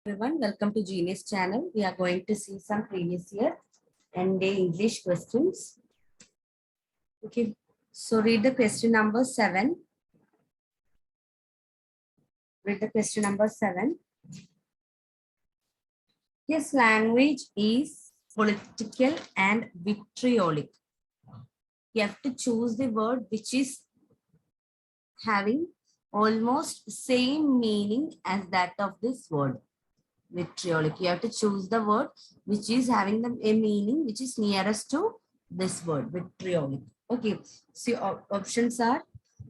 Everyone, welcome to Genius channel. We are going to see some previous year and day English questions. Okay, so read the question number 7. Read the question number 7. His language is political and vitriolic. You have to choose the word which is having almost same meaning as that of this word. Vitriolic. You have to choose the word which is having a meaning which is nearest to this word, vitriolic. Okay, so options are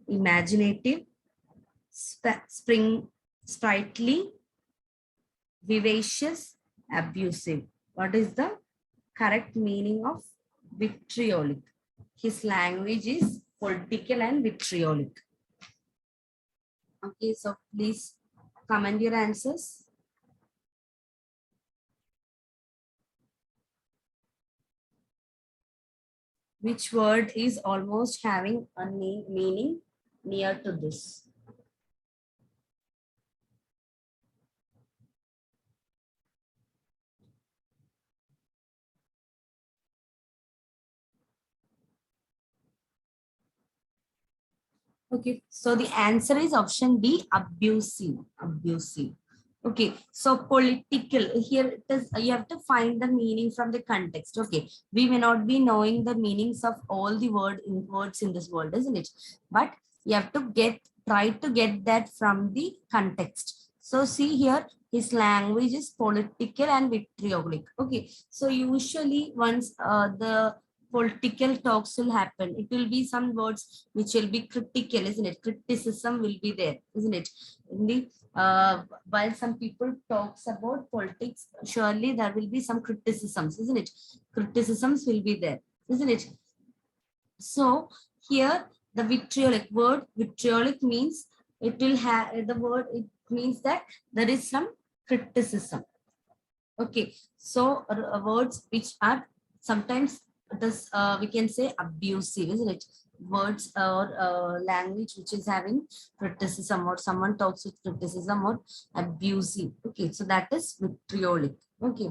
imaginative, sprightly, vivacious, abusive. What is the correct meaning of vitriolic? His language is political and vitriolic. Okay, so please comment your answers. Which word is almost having a meaning near to this? Okay, so the answer is option B, abusive. Abusive. Okay, so political, here it is, you have to find the meaning from the context. Okay, we may not be knowing the meanings of all the words in this world, isn't it? But you have to try to get that from the context. So see here, his language is political and vitriolic. Okay, so usually once the political talks will happen, it will be some words which will be critical, isn't it? Criticism will be there, isn't it? In the while some people talks about politics, surely there will be some criticisms, isn't it? Criticisms will be there, isn't it? So here the vitriolic word, vitriolic means it will have the word, it means that there is some criticism. Okay, so words which are sometimes this we can say abusive, isn't it? Words or language which is having criticism, or someone talks with criticism or abusive. Okay, so that is vitriolic. Okay,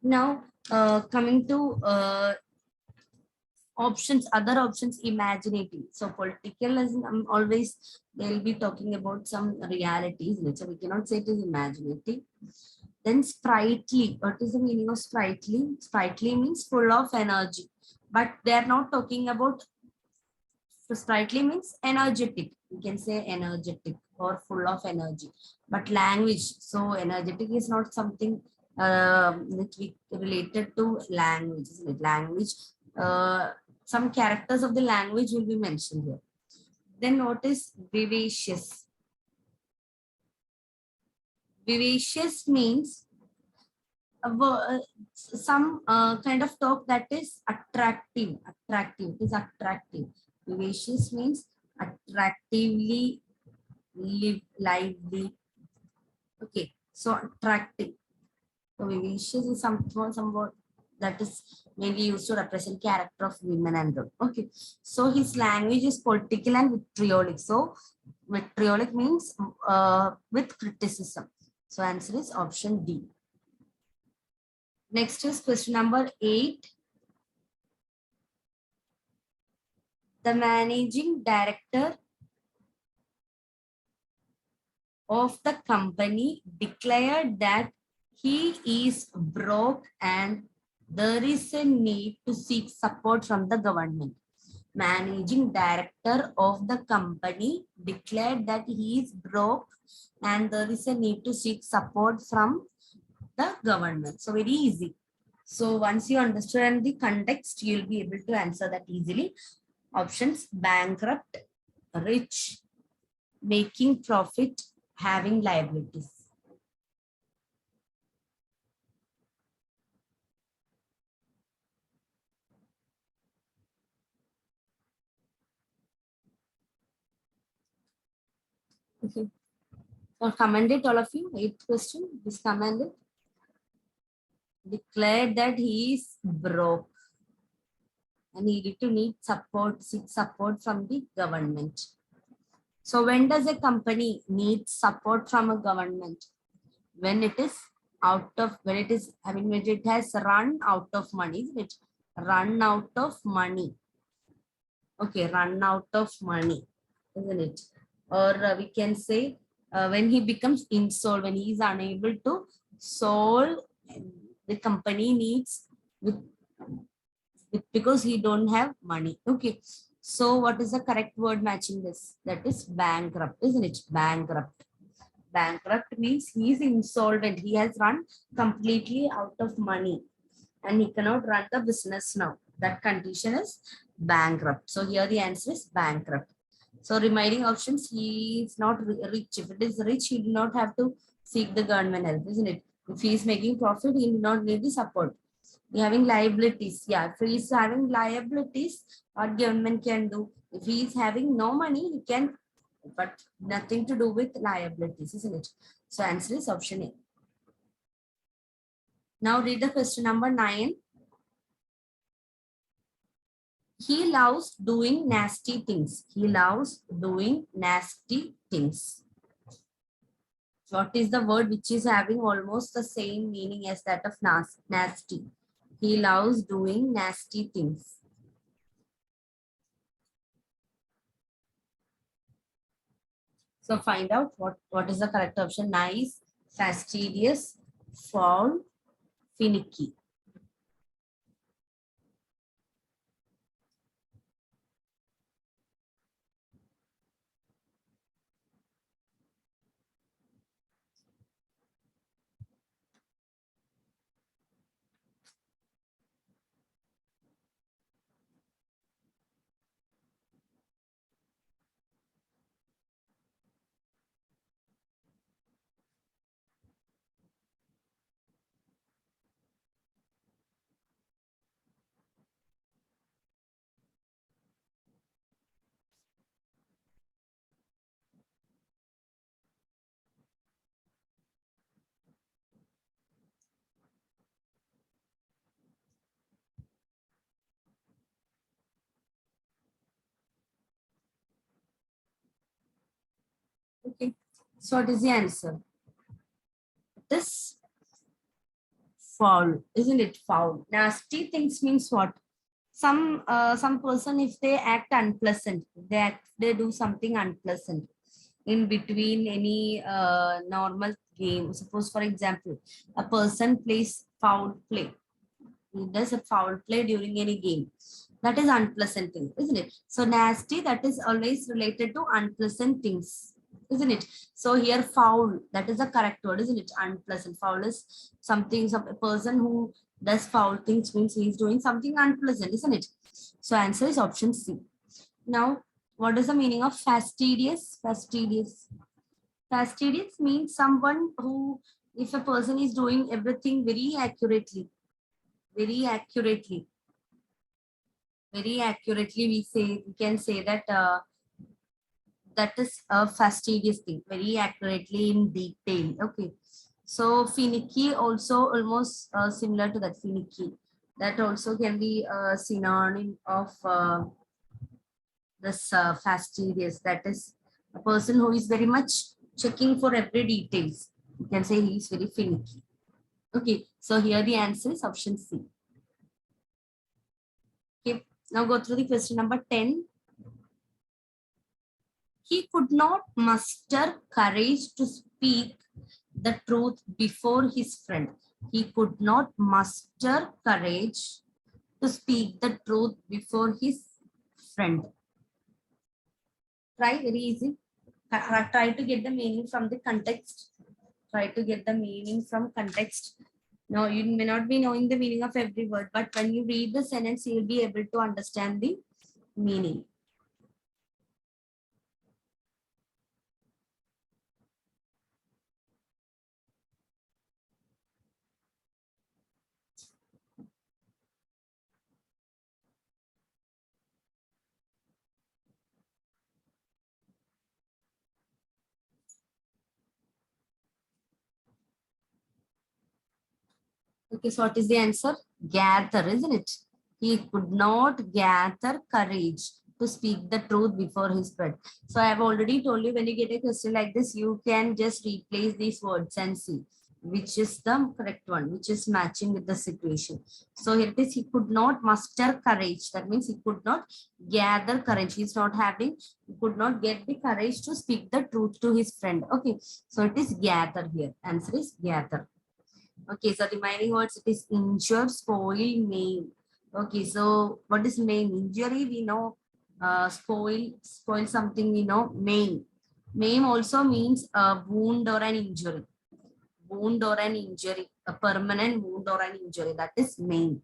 now coming to options, other options, imaginative. So political is always they'll be talking about some realities, so we cannot say it is imaginative. Then sprightly. What is the meaning of sprightly? Sprightly means full of energy, but they are not talking about. So sprightly means energetic. We can say energetic or full of energy. But language, so energetic is not something that we related to language. Language, some characters of the language will be mentioned here. Then what is vivacious? Vivacious means some kind of talk that is attractive. Attractive, it is attractive. Vivacious means attractively, lively. Okay, so attractive. So vivacious is somewhat that is mainly used to represent character of women and all. Okay, so his language is political and vitriolic. So vitriolic means with criticism. So answer is option D. Next is question number 8. The managing director of the company declared that he is broke and there is a need to seek support from the government. Managing director of the company declared that he is broke and there is a need to seek support from the government. So very easy. So once you understand the context, you'll be able to answer that easily. Options: bankrupt, rich, making profit, having liabilities. Okay. So command it, all of you. 8th question. This command it. Declared that he is broke and he need support, seek support from the government. So when does a company need support from a government? When it is out of, when it is, I mean, when it has run out of money, isn't it? Run out of money. Okay, run out of money, isn't it? Or we can say when he becomes insolvent, when he is unable to solve the company needs with, because he don't have money. Okay, so what is the correct word matching this? That is bankrupt, isn't it? Bankrupt. Bankrupt means he is insolvent. He has run completely out of money and he cannot run the business now. That condition is bankrupt. So here the answer is bankrupt. So remaining options, he is not rich. If it is rich, he do not have to seek the government help, isn't it? If he is making profit, he do not need the support. Having liabilities, yeah. If he is having liabilities, what government can do? If he is having no money, he can, but nothing to do with liabilities, isn't it? So answer is option A. Now read the question number 9. He loves doing nasty things. He loves doing nasty things. What is the word which is having almost the same meaning as that of nasty? He loves doing nasty things. So find out what is the correct option. Nice, fastidious, foul, finicky. Okay. So what is the answer? This foul, isn't it? Foul. Nasty things means what? Some person, if they act unpleasant, they do something unpleasant in between any normal game. Suppose, for example, a person plays foul play. He does a foul play during any game. That is unpleasant thing, isn't it? So nasty, that is always related to unpleasant things, isn't it? So here foul, that is the correct word, isn't it? Unpleasant. Foul is something, a person who does foul things means he is doing something unpleasant, isn't it? So answer is option C. Now, what is the meaning of fastidious? Fastidious. Fastidious means someone who, if a person is doing everything very accurately, very accurately, we can say that that is a fastidious thing, very accurately in detail. Okay. So finicky also almost similar to that, finicky. That also can be a synonym of this fastidious. That is a person who is very much checking for every details. You can say he is very finicky. Okay. So here the answer is option C. Okay. Now go through the question number 10. He could not muster courage to speak the truth before his friend. He could not muster courage to speak the truth before his friend. Try, very easy. Try to get the meaning from the context. Try to get the meaning from context. Now, you may not be knowing the meaning of every word, but when you read the sentence, you will be able to understand the meaning. Okay, so what is the answer? Gather, isn't it? He could not gather courage to speak the truth before his friend. So I have already told you, when you get a question like this, you can just replace these words and see. which is the correct one, which is matching with the situation. So here it is, he could not muster courage. That means he could not gather courage. He's not having, he could not get the courage to speak the truth to his friend. Okay, so it is gather here. Answer is gather. Okay, so remaining words, it is injure, spoil, maim. Okay, so what is maim? Injury, we know. Spoil something, we know. Maim. Maim also means a wound or an injury. Wound or an injury, a permanent wound or an injury, that is maim.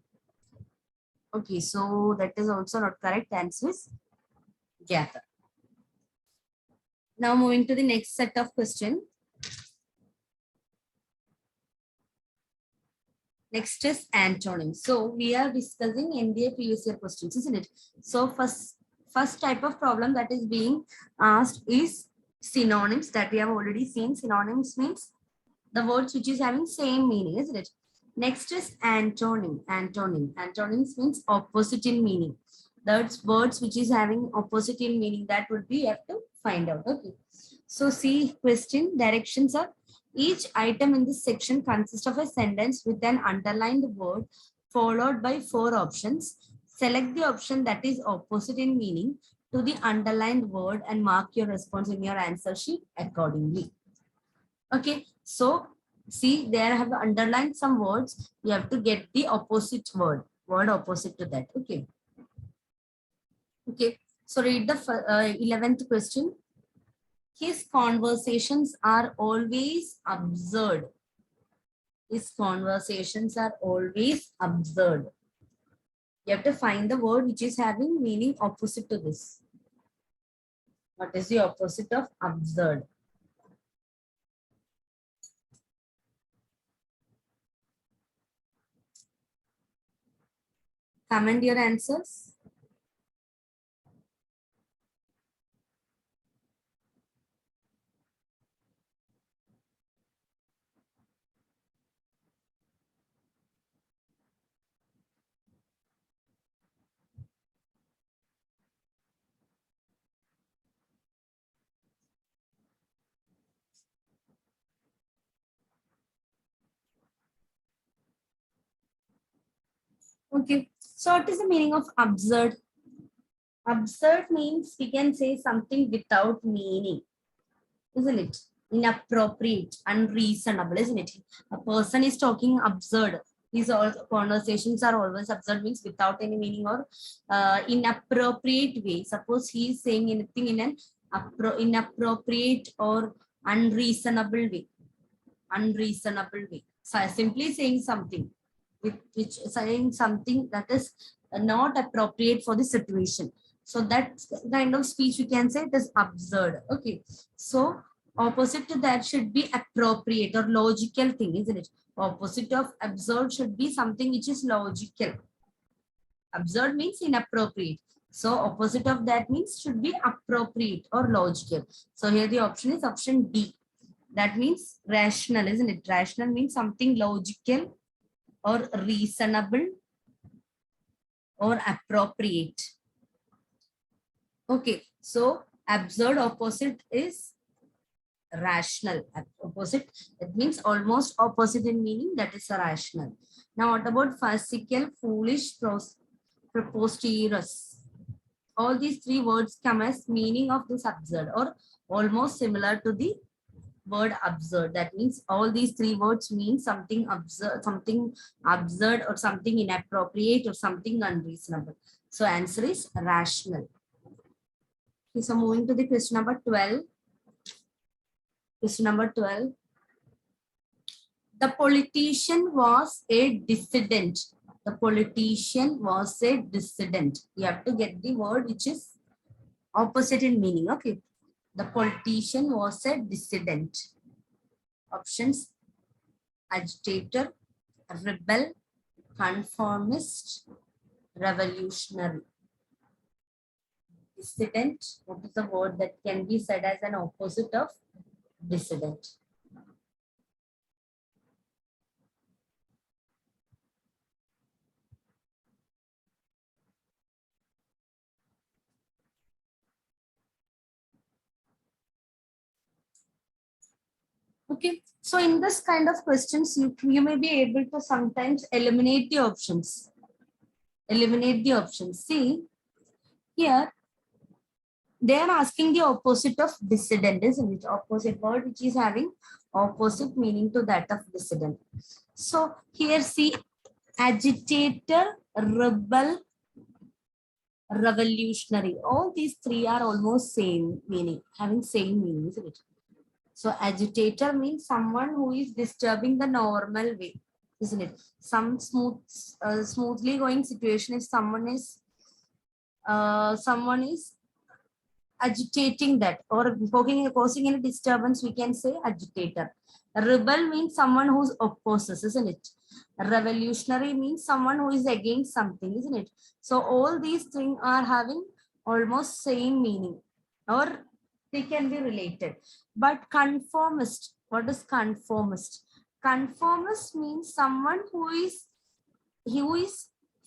Okay, so that is also not correct. Answer is gather. Now moving to the next set of question. Next is antonym. So we are discussing NBA previous year questions, isn't it? So first type of problem that is being asked is synonyms, that we have already seen. Synonyms means the words which is having same meaning, isn't it? Next is antonym. Antonyms means opposite in meaning. That's words which is having opposite in meaning, that would be, you have to find out. Okay, so see question. Directions are, each item in this section consists of a sentence with an underlined word followed by 4 options. Select the option that is opposite in meaning to the underlined word and mark your response in your answer sheet accordingly. Okay, so see, there I have underlined some words. You have to get the opposite word opposite to that. Okay. Okay, so read the 11th question. His conversations are always absurd. His conversations are always absurd. You have to find the word which is having meaning opposite to this. What is the opposite of absurd? Comment your answers. Okay, so what is the meaning of absurd? Absurd means we can say something without meaning, isn't it? Inappropriate, unreasonable, isn't it? A person is talking absurd. These all conversations are always absurd, means without any meaning or inappropriate way. Suppose he is saying anything in an inappropriate or unreasonable way. Unreasonable way. So simply saying something which saying something that is not appropriate for the situation. So that kind of speech we can say it is absurd. Okay, so opposite to that should be appropriate or logical thing, isn't it? Opposite of absurd should be something which is logical. Absurd means inappropriate. So opposite of that means should be appropriate or logical. So here the option is option D. That means rational, isn't it? Rational means something logical or reasonable or appropriate. Okay, so absurd opposite is rational. Opposite, it means almost opposite in meaning, that is a rational. Now what about farcical, foolish, preposterous? All these 3 words come as meaning of this absurd or almost similar to the word absurd. That means all these 3 words mean something absurd or something inappropriate or something unreasonable. So answer is rational. Okay, so moving to the question number 12. Question number 12. The politician was a dissident. The politician was a dissident. You have to get the word which is opposite in meaning. Okay. The politician was a dissident. Options: agitator, rebel, conformist, revolutionary. Dissident, what is the word that can be said as an opposite of dissident? Okay, so in this kind of questions, you may be able to sometimes eliminate the options. Eliminate the options. See, here they are asking the opposite of dissident, isn't it? Opposite word which is having opposite meaning to that of dissident. So here see, agitator, rebel, revolutionary. All these three are almost same meaning, having same meaning, isn't it? So agitator means someone who is disturbing the normal way, isn't it? Some smoothly going situation. If someone is agitating that or causing any disturbance, we can say agitator. Rebel means someone who opposes, isn't it? Revolutionary means someone who is against something, isn't it? So all these things are having almost same meaning, or they can be related. But conformist, what is conformist? Conformist means someone who is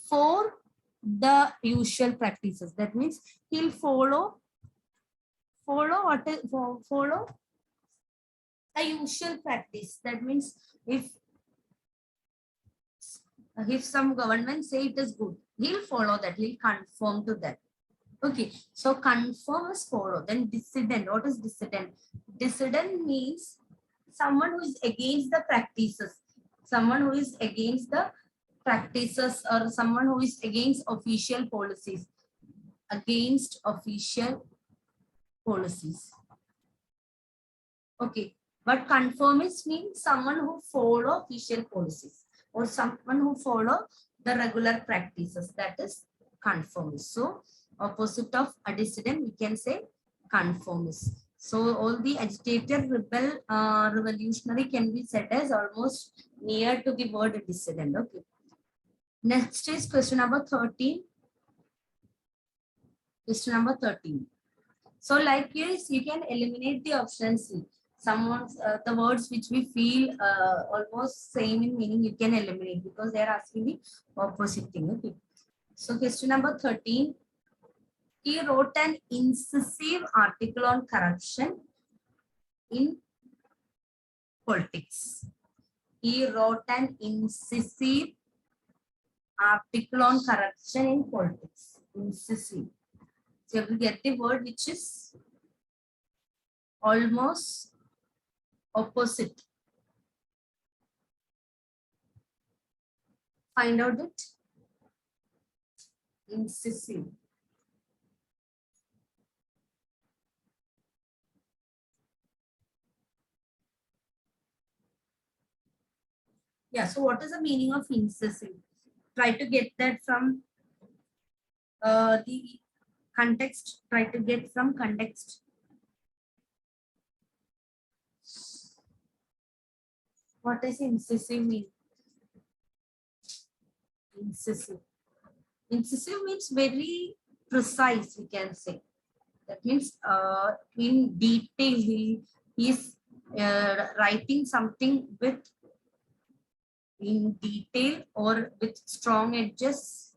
for the usual practices. That means he'll follow a usual practice. That means if some government say it is good, he'll follow that, he'll conform to that. Okay, so conform is follow. Then dissident, what is dissident? Dissident means someone who is against the practices, someone who is against the practices, or someone who is against official policies, against official policies. Okay, but conformist means someone who follow official policies or someone who follow the regular practices. That is conformist. So opposite of a dissident, we can say conformist. So all the agitator, rebel, revolutionary can be said as almost near to the word dissident. Okay. Next is question number 13. Question number 13. So like this, you can eliminate the options. Someone's the words which we feel almost same in meaning, you can eliminate because they are asking the opposite thing. Okay. So question number 13. He wrote an incisive article on corruption in politics. He wrote an incisive article on corruption in politics. Incisive. So you have to get the word which is almost opposite. Find out it. Incisive. Yeah, so what is the meaning of incisive? Try to get that from the context. Try to get from context. What does incisive mean? Incisive. Incisive means very precise, we can say. That means in detail, he is writing something with in detail or with strong edges.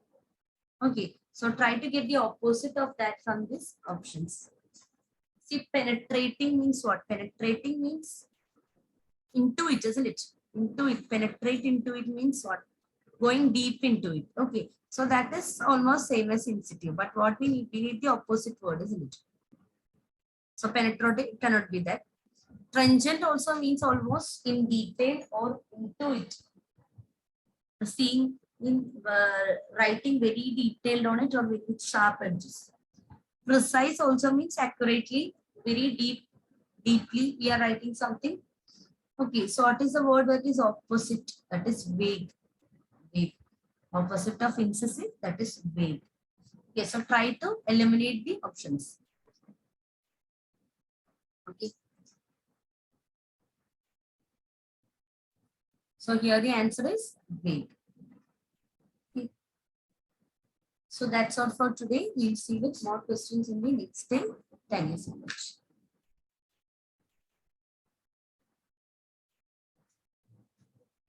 Okay, so try to get the opposite of that from these options. See, penetrating means what? Penetrating means into it, isn't it? Into it, penetrate into it means what? Going deep into it. Okay, so that is almost same as sensitive, but what we need the opposite word, isn't it? So penetrating cannot be that. Transient also means almost in detail or into it. Seeing in writing very detailed on it or with sharp edges. Precise also means accurately, very deeply we are writing something. Okay, so what is the word that is opposite? That is vague. Vague. Opposite of incisive, that is vague. Okay, so try to eliminate the options. Okay. So here the answer is vague. Okay. So that's all for today. We'll see with more questions in the next day. Thank you so much.